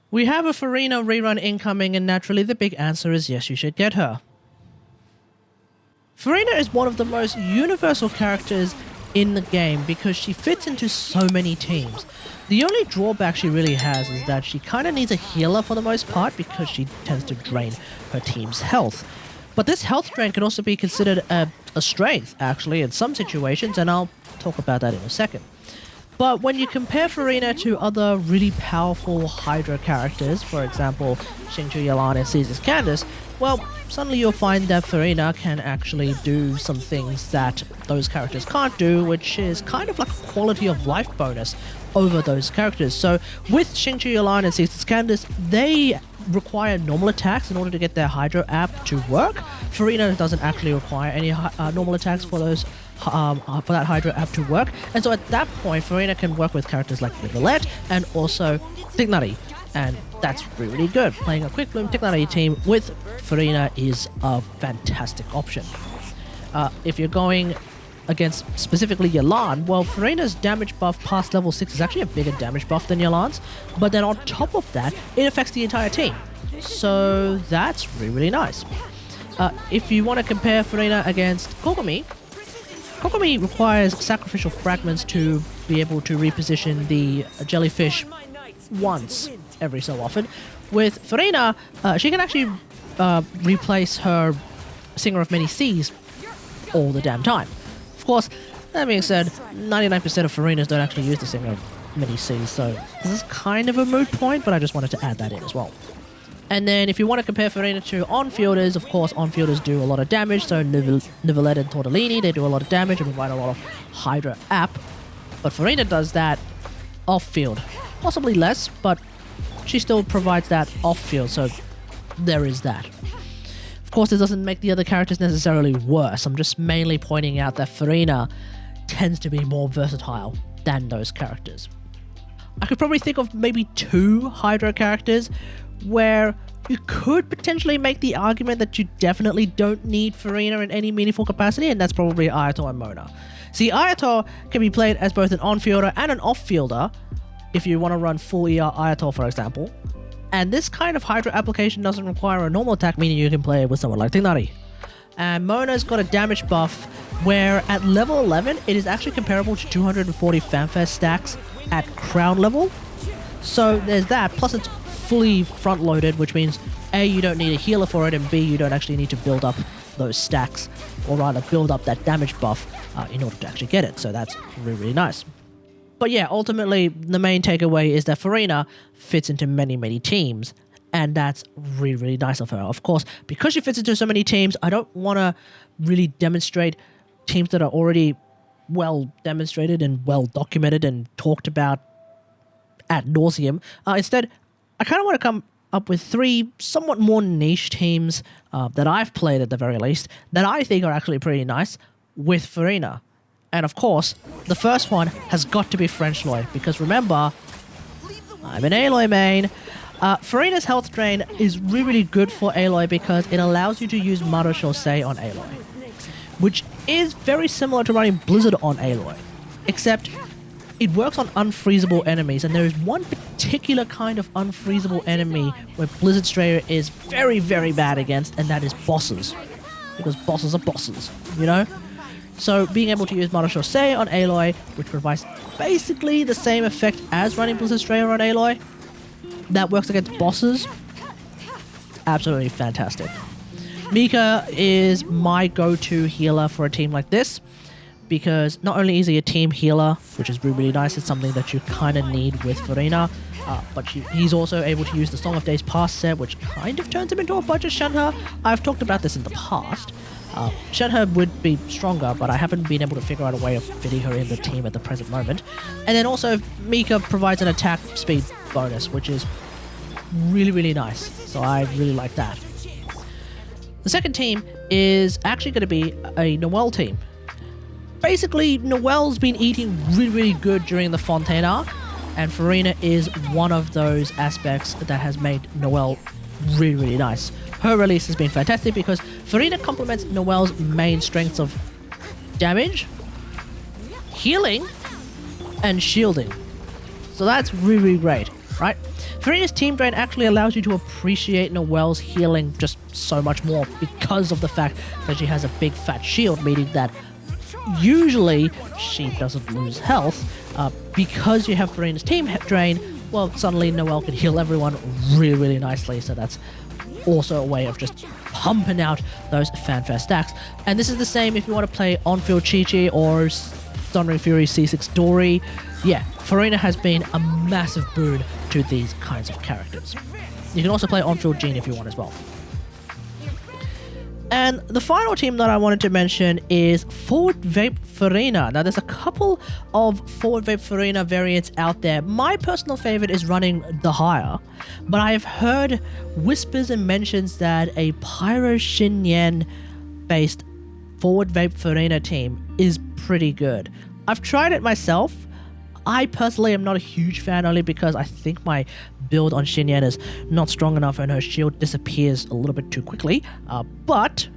We have a Furina Rerun incoming, and naturally the big answer is yes, you should get her. Furina is one of the most universal characters in the game because she fits into so many teams. The only drawback she really has is that she kind of needs a healer for the most part because she tends to drain her team's health. But this health drain can also be considered a strength, actually, in some situations, and I'll talk about that in a second. But when you compare Furina to other really powerful Hydra characters, for example, Xingqiu Yelan and Caesar's Candace, well, suddenly you'll find that Furina can actually do some things that those characters can't do, which is kind of like a quality of life bonus over those characters. So with Xingqiu Yelan and Caesar's Candace, they require normal attacks in order to get their Hydro app to work. Furina doesn't actually require any normal attacks for those for that Hydro app to work, and so at that point Furina can work with characters like Nicolette and also Tignari, and that's really good. Playing a Quick Bloom Tignari team with Furina is a fantastic option. If you're going against specifically Yelan, well, Furina's damage buff past level 6 is actually a bigger damage buff than Yelan's, but then on top of that, it affects the entire team. So that's really nice. If you want to compare Furina against Kokomi, Kokomi requires sacrificial fragments to be able to reposition the jellyfish once every so often. With Furina, she can actually replace her Singer of Many Seas all the damn time. Of course, that being said, 99% of Furinas don't actually use the Singer of Many Seas, so this is kind of a moot point, but I just wanted to add that in as well. And then if you want to compare Furina to on-fielders, of course on-fielders do a lot of damage, so Nicolette and Tortellini, they do a lot of damage and provide a lot of Hydra app. But Furina does that off-field. Possibly less, but she still provides that off-field, so there is that. Of course, this doesn't make the other characters necessarily worse. I'm just mainly pointing out that Furina tends to be more versatile than those characters. I could probably think of maybe 2 Hydra characters where you could potentially make the argument that you definitely don't need Furina in any meaningful capacity, and that's probably Ayato and Mona. See, Ayato can be played as both an on-fielder and an off-fielder if you want to run full ER Ayato, for example. And this kind of Hydra application doesn't require a normal attack, meaning you can play it with someone like Tignari. And Mona's got a damage buff where at level 11, it is actually comparable to 240 Fanfare stacks at crown level. So there's that, plus it's fully front-loaded, which means A, you don't need a healer for it, and B, you don't actually need to build up those stacks, or rather build up that damage buff in order to actually get it. So that's really nice. But yeah, ultimately, the main takeaway is that Furina fits into many teams, and that's really nice of her. Of course, because she fits into so many teams, I don't want to really demonstrate teams that are already well demonstrated and well documented and talked about ad nauseum. Instead, I kind of want to come up with 3 somewhat more niche teams that I've played at the very least, that I think are actually pretty nice with Furina. And of course, the first one has got to be French Lloyd, because remember, I'm an Aloy main. Furina's health drain is really good for Aloy because it allows you to use Mother Chaussee on Aloy, which is very similar to running Blizzard on Aloy, except it works on unfreezable enemies, and there is one particular kind of unfreezable enemy where Blizzard Strayer is very bad against, and that is bosses. Because bosses are bosses, you know? So being able to use Mother Chaussee on Aloy, which provides basically the same effect as running Blizzard Strayer on Aloy, that works against bosses, absolutely fantastic. Mika is my go-to healer for a team like this, because not only is he a team healer, which is really nice, it's something that you kind of need with Furina, but he's also able to use the Song of Days Past set, which kind of turns him into a budget Shenhe. I've talked about this in the past. Shenhe would be stronger, but I haven't been able to figure out a way of fitting her in the team at the present moment. And then also, Mika provides an attack speed bonus, which is really nice, so I really like that. The second team is actually going to be a Noelle team. Basically, Noelle's been eating really good during the Fontaine arc, and Furina is one of those aspects that has made Noelle really nice. Her release has been fantastic because Furina complements Noelle's main strengths of damage, healing, and shielding. So that's really great, right? Furina's Team Drain actually allows you to appreciate Noelle's healing just so much more because of the fact that she has a big fat shield, meaning that usually she doesn't lose health. Because you have Furina's Team Drain, well, suddenly Noelle can heal everyone really, really nicely, so that's also a way of just pumping out those fanfare stacks. And this is the same if you want to play on-field Chi-Chi or Thundering Fury C6 Dory. Yeah, Furina has been a massive boon to these kinds of characters. You can also play on-field Jean if you want as well. And the final team that I wanted to mention is Forward Vape Furina. Now, there's a couple of Forward Vape Furina variants out there. My personal favorite is running the higher, but I've heard whispers and mentions that a Pyro Xinyan based Forward Vape Furina team is pretty good. I've tried it myself. I personally am not a huge fan, only because I think my build on Xinyan is not strong enough and her shield disappears a little bit too quickly. But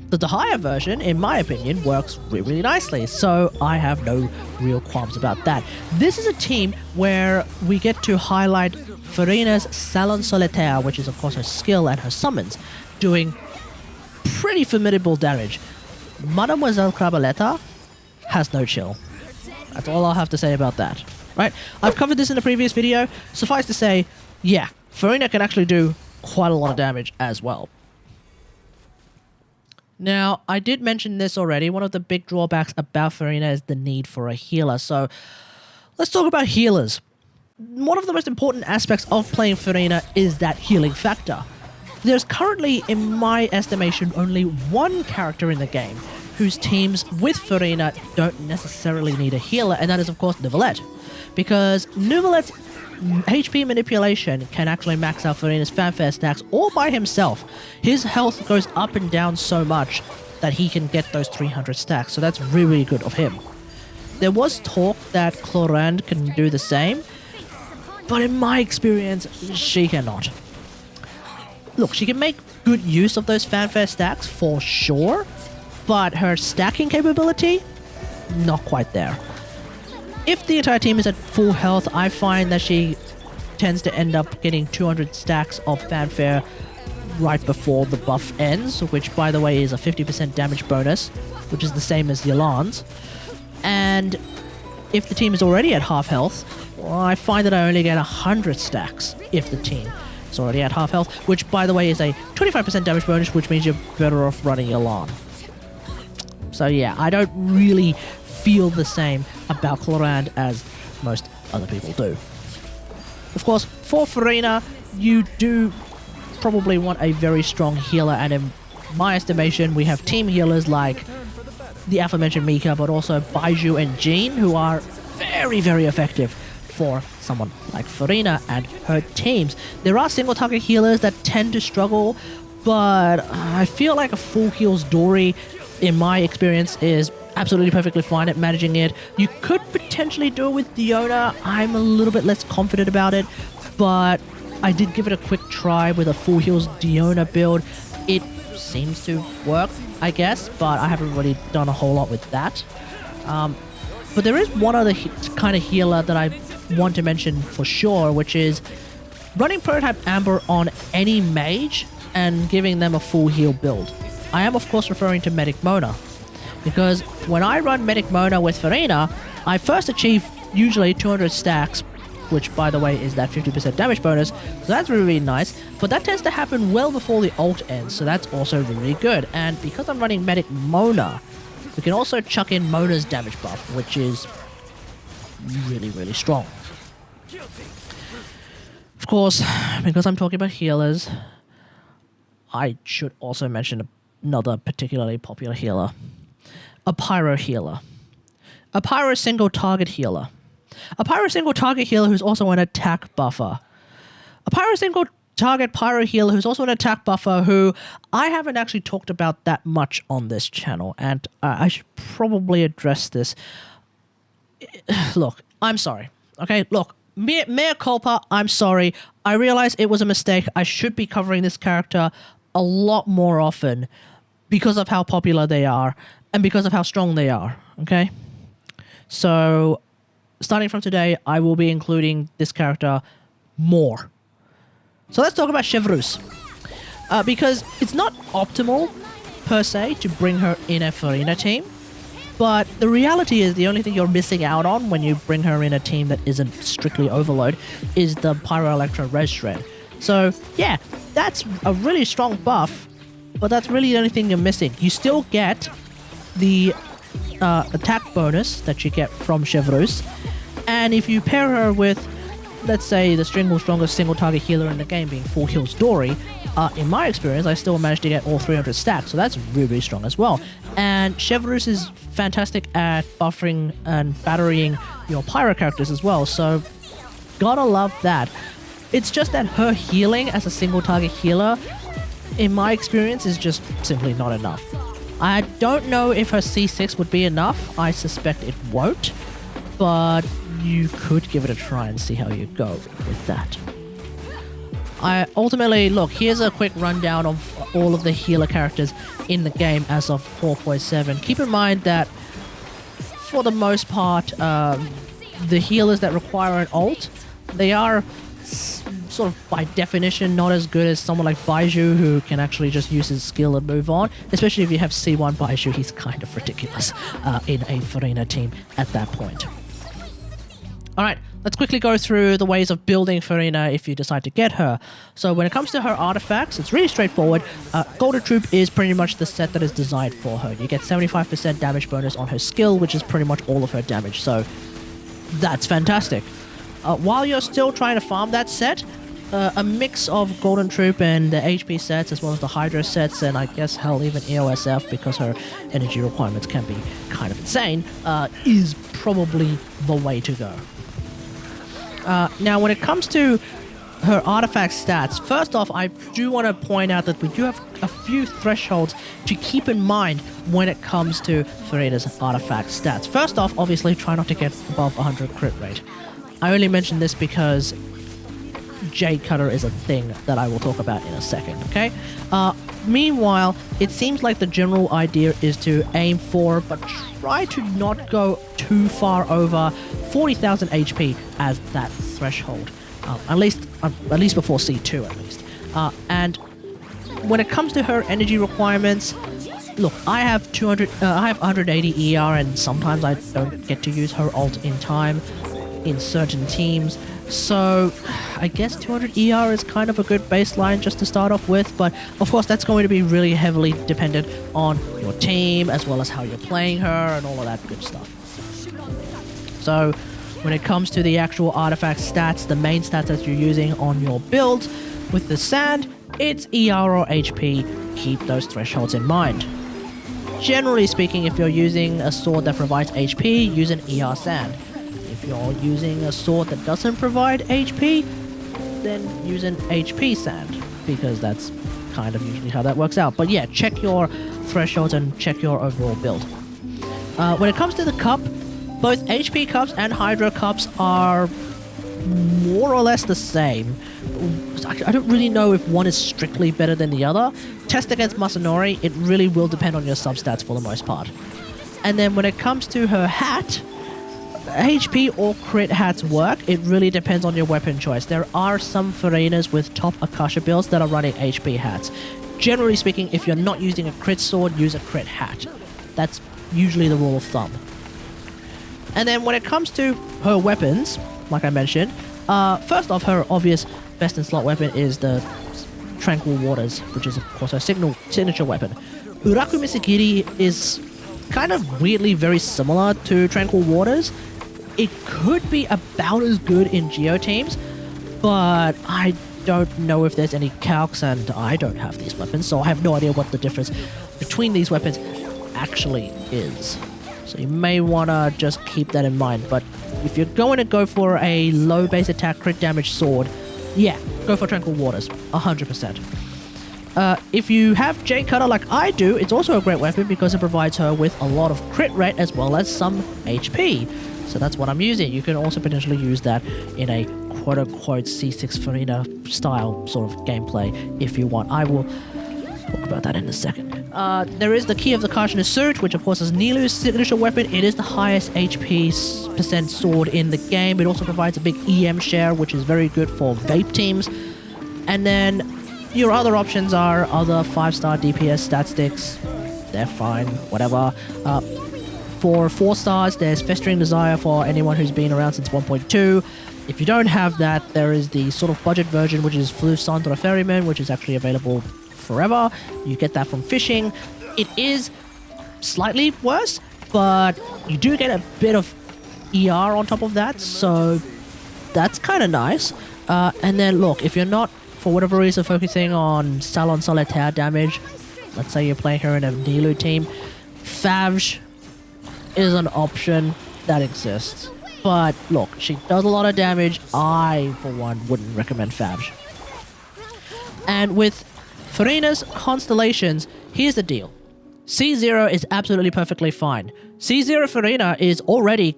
the Dahaya version, in my opinion, works really, really nicely, so I have no real qualms about that. This is a team where we get to highlight Furina's Salon Solitaire, which is of course her skill and her summons, doing pretty formidable damage. Mademoiselle Crabaletta has no chill. That's all I'll have to say about that. Right? I've covered this in a previous video. Suffice to say, yeah, Furina can actually do quite a lot of damage as well. Now, I did mention this already. One of the big drawbacks about Furina is the need for a healer. So, let's talk about healers. One of the most important aspects of playing Furina is that healing factor. There's currently, in my estimation, only one character in the game whose teams with Furina don't necessarily need a healer, and that is, of course, Neuvillette. Because Neuvillette's HP manipulation can actually max out Furina's fanfare stacks all by himself. His health goes up and down so much that he can get those 300 stacks, so that's really, really good of him. There was talk that Clorinde can do the same, but in my experience, she cannot. Look, she can make good use of those fanfare stacks for sure, but her stacking capability, not quite there. If the entire team is at full health, I find that she tends to end up getting 200 stacks of fanfare right before the buff ends, which, by the way, is a 50% damage bonus, which is the same as Yolande's. And if the team is already at half health, well, I find that I only get 100 stacks if the team is already at half health, which, by the way, is a 25% damage bonus, which means you're better off running Yolande. So yeah, I don't really feel the same about Clorinde as most other people do. Of course, for Furina, you do probably want a very strong healer, and in my estimation, we have team healers like the aforementioned Mika, but also Baiju and Jean, who are very, very effective for someone like Furina and her teams. There are single target healers that tend to struggle, but I feel like a full heals Dory, in my experience, is absolutely perfectly fine at managing it. You could potentially do it with Diona. I'm a little bit less confident about it, but I did give it a quick try with a full heals Diona build. It seems to work, I guess, but I haven't really done a whole lot with that. But there is one other kind of healer that I want to mention for sure, which is running Prototype Amber on any mage and giving them a full heal build. I am, of course, referring to Medic Mona, because when I run Medic Mona with Furina, I first achieve usually 200 stacks, which, by the way, is that 50% damage bonus, so that's really, really nice, but that tends to happen well before the ult ends, so that's also really good. And because I'm running Medic Mona, we can also chuck in Mona's damage buff, which is really, really strong. Of course, because I'm talking about healers, I should also mention another particularly popular healer. A Pyro healer. A Pyro single target healer. A Pyro single target healer who's also an attack buffer. A Pyro single target Pyro healer who's also an attack buffer who I haven't actually talked about that much on this channel, and I should probably address this. Look, I'm sorry. Okay, look, mea culpa, I'm sorry. I realize it was a mistake. I should be covering this character a lot more often because of how popular they are and because of how strong they are, okay? So, starting from today, I will be including this character more. So let's talk about Chevreuse. Because it's not optimal, per se, to bring her in a Furina team. But the reality is the only thing you're missing out on when you bring her in a team that isn't strictly Overload is the Pyro Electro Res Shred. So, yeah, that's a really strong buff, but that's really the only thing you're missing. You still get the attack bonus that you get from Chevreuse, and if you pair her with, let's say, the strongest single target healer in the game being Full Heals Dory, in my experience, I still managed to get all 300 stacks, so that's really, really strong as well. And Chevreuse is fantastic at buffering and batterying your Pyro characters as well, so gotta love that. It's just that her healing as a single target healer, in my experience, is just simply not enough. I don't know if her C6 would be enough. I suspect it won't, but you could give it a try and see how you go with that. Ultimately, look, here's a quick rundown of all of the healer characters in the game as of 4.7. Keep in mind that, for the most part, the healers that require an ult, they are sort of by definition not as good as someone like Baiju, who can actually just use his skill and move on. Especially if you have C1 Baiju, he's kind of ridiculous in a Furina team at that point. Alright, let's quickly go through the ways of building Furina if you decide to get her. So when it comes to her artifacts, it's really straightforward. Golden Troop is pretty much the set that is designed for her. You get 75% damage bonus on her skill, which is pretty much all of her damage, so that's fantastic. While you're still trying to farm that set, a mix of Golden Troop and the HP sets, as well as the Hydro sets, and I guess hell, even EOSF, because her energy requirements can be kind of insane, is probably the way to go. Now, when it comes to her artifact stats, first off, I do want to point out that we do have a few thresholds to keep in mind when it comes to Furina's artifact stats. First off, obviously, try not to get above 100 crit rate. I only mention this because Jade Cutter is a thing that I will talk about in a second, okay? Meanwhile, it seems like the general idea is to aim for, but try to not go too far over 40,000 HP as that threshold. At least before C2, at least. And when it comes to her energy requirements, look, I have 180 ER, and sometimes I don't get to use her ult in time in certain teams. So I guess 200 ER is kind of a good baseline just to start off with, but of course that's going to be really heavily dependent on your team as well as how you're playing her and all of that good stuff. So when it comes to the actual artifact stats, the main stats that you're using on your build with the sand, it's ER or HP. Keep those thresholds in mind. Generally speaking, if you're using a sword that provides HP, use an ER sand. If you're using a sword that doesn't provide HP, then use an HP sand, because that's kind of usually how that works out. But yeah, check your thresholds and check your overall build. When it comes to the cup, both HP cups and Hydro cups are more or less the same. I don't really know if one is strictly better than the other. Test against Masanori, it really will depend on your substats for the most part. And then when it comes to her hat, HP or crit hats work. It really depends on your weapon choice. There are some Furinas with top Akasha builds that are running HP hats. Generally speaking, if you're not using a crit sword, use a crit hat. That's usually the rule of thumb. And then when it comes to her weapons, like I mentioned, first off, her obvious best in slot weapon is the Tranquil Waters, which is of course her signature weapon. Uraku Misagiri is kind of weirdly very similar to Tranquil Waters. It could be about as good in Geo teams, but I don't know if there's any calcs, and I don't have these weapons, so I have no idea what the difference between these weapons actually is. So you may want to just keep that in mind. But if you're going to go for a low base attack crit damage sword, yeah, go for Tranquil Waters, 100%. If you have Jade Cutter like I do, it's also a great weapon because it provides her with a lot of crit rate as well as some HP. So that's what I'm using. You can also potentially use that in a quote-unquote C6 Furina style sort of gameplay if you want. I will talk about that in a second. There is the Key of the Karshina Suit, which of course is Nilu's signature weapon. It is the highest HP percent sword in the game. It also provides a big EM share, which is very good for vape teams. And then your other options are other 5-star DPS stat sticks. They're fine, whatever. For 4 stars, there's Festering Desire for anyone who's been around since 1.2. If you don't have that, there is the sort of budget version, which is Flou Sandra Ferryman, which is actually available forever. You get that from fishing. It is slightly worse, but you do get a bit of ER on top of that, so that's kind of nice. And then look, if you're not, for whatever reason, focusing on Salon Solitaire damage, let's say you're playing her in a Nilu team, Favge is an option that exists. But look, she does a lot of damage. I, for one, wouldn't recommend Favge. And with Furina's Constellations, here's the deal. C0 is absolutely perfectly fine. C0 Furina is already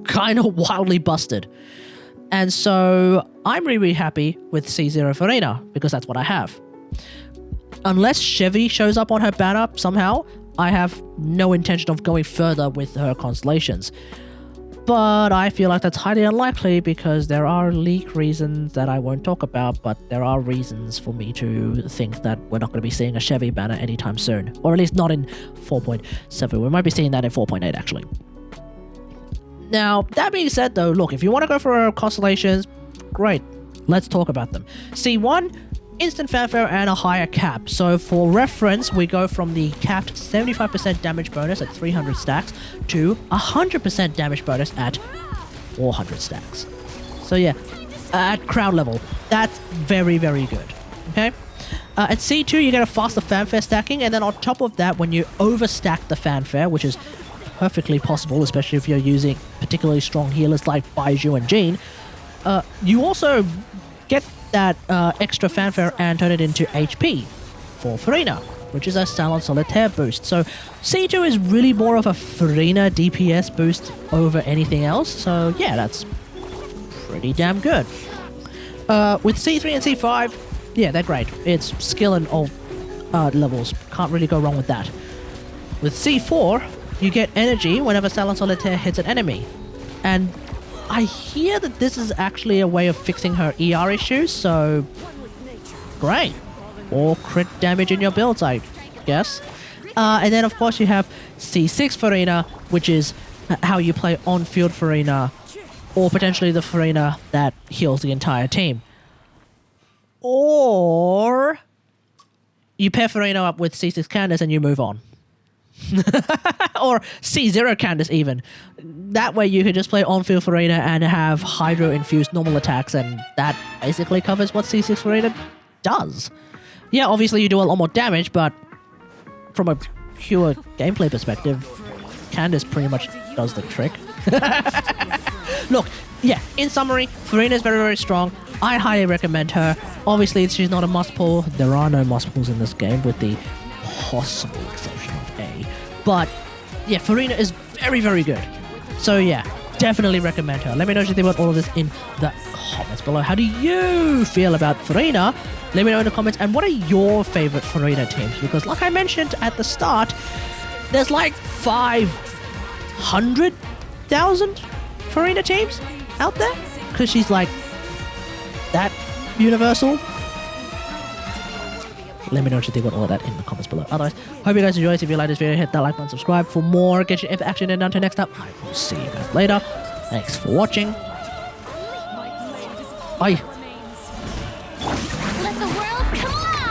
kind of wildly busted. And so I'm really happy with C0 Furina, because that's what I have. Unless Chevy shows up on her banner somehow, I have no intention of going further with her Constellations. But I feel like that's highly unlikely because there are leak reasons that I won't talk about, but there are reasons for me to think that we're not going to be seeing a Chevy banner anytime soon. Or at least not in 4.7. We might be seeing that in 4.8 actually. Now, that being said though, look, if you want to go for Constellations, great. Let's talk about them. C1, instant fanfare and a higher cap. So for reference, we go from the capped 75% damage bonus at 300 stacks to 100% damage bonus at 400 stacks. So yeah, at crowd level, that's very, very good. Okay? At C2, you get a faster fanfare stacking, and then on top of that, when you overstack the fanfare, which is perfectly possible, especially if you're using particularly strong healers like Baiju and Jean, you also get that extra fanfare and turn it into HP for Furina, which is a Salon Solitaire boost. So C2 is really more of a Furina DPS boost over anything else. So yeah, that's pretty damn good. With C3 and C5, yeah, they're great. It's skill in all levels. Can't really go wrong with that. With C4, you get energy whenever Salon Solitaire hits an enemy. And I hear that this is actually a way of fixing her ER issues, so great. Or crit damage in your builds, I guess. And then of course you have C6 Furina, which is how you play on-field Furina, or potentially the Furina that heals the entire team. Or you pair Furina up with C6 Candace and you move on. Or C0 Candace even. That way you can just play on-field Furina and have Hydro-infused normal attacks, and that basically covers what C6 Furina does. Yeah, obviously you do a lot more damage, but from a pure gameplay perspective, Candace pretty much does the trick. Look, yeah, in summary, Furina is very, very strong. I highly recommend her. Obviously, she's not a must-pull. There are no must-pulls in this game, with the possible exception of A. But yeah, Furina is very, very good. So yeah, definitely recommend her. Let me know what you think about all of this in the comments below. How do you feel about Furina? Let me know in the comments. And what are your favorite Furina teams? Because like I mentioned at the start, there's like 500,000 Furina teams out there. Because she's like that universal. Let me know what you think about all of that in the comments below. Otherwise, hope you guys enjoyed. If you like this video, hit that like button, subscribe for more Genshin Impact action. And until next time, I will see you guys later. Thanks for watching. Bye. Let the world collide!